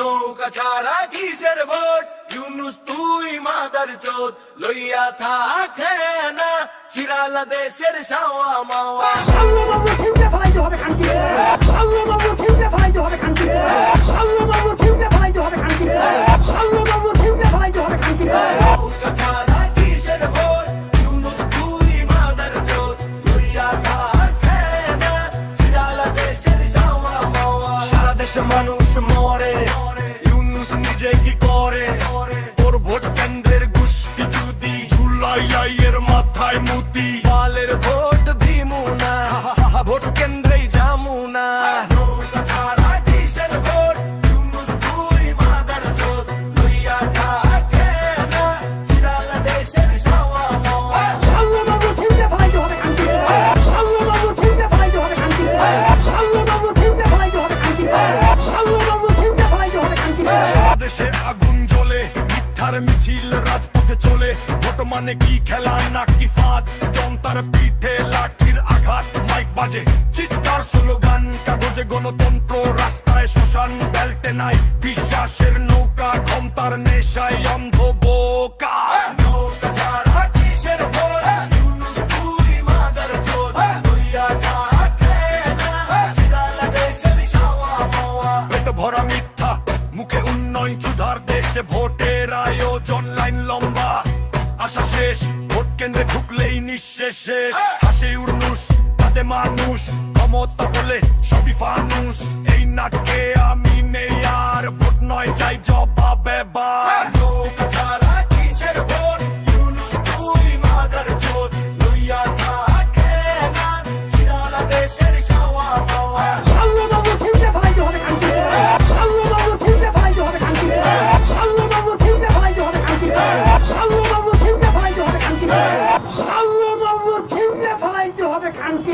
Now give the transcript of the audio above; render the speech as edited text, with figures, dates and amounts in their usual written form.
নৌকা ছাড়া কিসের ভোট ইউনুস তুই মাদার চোদ লইয়া থাকে না চিরালা দেশের শাওয়া মাওয়া সাল্লাল্লাহু ঠিকরে ফলাইতে হবে খানকি সাল্লাল্লাহু ঠিকরে ফলাইতে হবে খানকি সাল্লাল্লাহু ঠিকরে ফলাইতে হবে খানকি সাল্লাল্লাহু ঠিকরে ফলাইতে হবে খানকি নৌকা ছাড়া কিসের ভোট ইউনুস তুই মাদার চোদ লইয়া থাকে না চিরালা দেশের শাওয়া মাওয়া সারা দেশে মানুষ মরে ইউনুস নিজে কি করে তোর ভোট কেন্দ্রের গোষ্ঠী যদি ঝুলাইয়ের মাথায় মুতি বালের ভোট দিমু না ভোট কেন্দ্রেই যামু না নৌকা ছাড়া কিসের ভোট ইউনুস তুই মাদার চোদ লইয়া থাকে না চিরালা দেশের শাওয়া মাওয়া সাল্লাল্লাহু ঠিকরে ফলাইতে হবে খানকি সাল্লাল্লাহু ঠিকরে ফলাইতে হবে খানকি সাল্লাল্লাহু ঠিকরে ফলাইতে হবে খানকি সাল্লাল্লাহু ঠিকরে ফলাইতে হবে খানকি সারা দেশে আগুন জ্বলে মিথ্যার মিছিল রাজপথে চলে ভোট মানে কি খেলা নাকি ফাঁদ জনতার পিঠে লাঠির আঘাত মাইক বাজে চিৎকার স্লোগান কাগজে গণতন্ত্র রাস্তায় শ্মশান বেল্টে নাই বিশ্বাসের নৌকা ক্ষমতার নেশায় অন্ধ বোকা নৌকা ছাড়া কিসের ভোট ইউনুস তুই মাদার চোদ লইয়া থাকে না চিরালা দেশের শাওয়া মাওয়া পেট ভরা মিথ্যা মুখে উন্নয়ন সুধার দেশে ভোটের আয়োজন লাইন লম্বা আশা শেষ ভোট কেন্দ্রে ঢুকলেই নিঃশেষ শেষ হাসে ইউনুস তাতে মানুষ ক্ষমতা বলে সবই ফানুস এই নাটকে আমি নেই আর ভোট নয় চাই জবাব এবার নৌকা ছাড়া কিসের ভোট ইউনুস তুই মাদার চোদ লইয়া থাকে না চিরালা দেশের শাওয়া মাওয়া সাল্লাল্লাহু ঠিকরে ফলাইতে হবে খানকি সাল্লাল্লাহু ঠিকরে ফলাইতে হবে খানকি সাল্লাল্লাহু ঠিকরে ফলাইতে হবে খানকি সাল্লাল্লাহু ঠিকরে ফলাইতে হবে খানকি সাল্লাল্লাহু ঠিকরে ফলাইতে হবে খানকি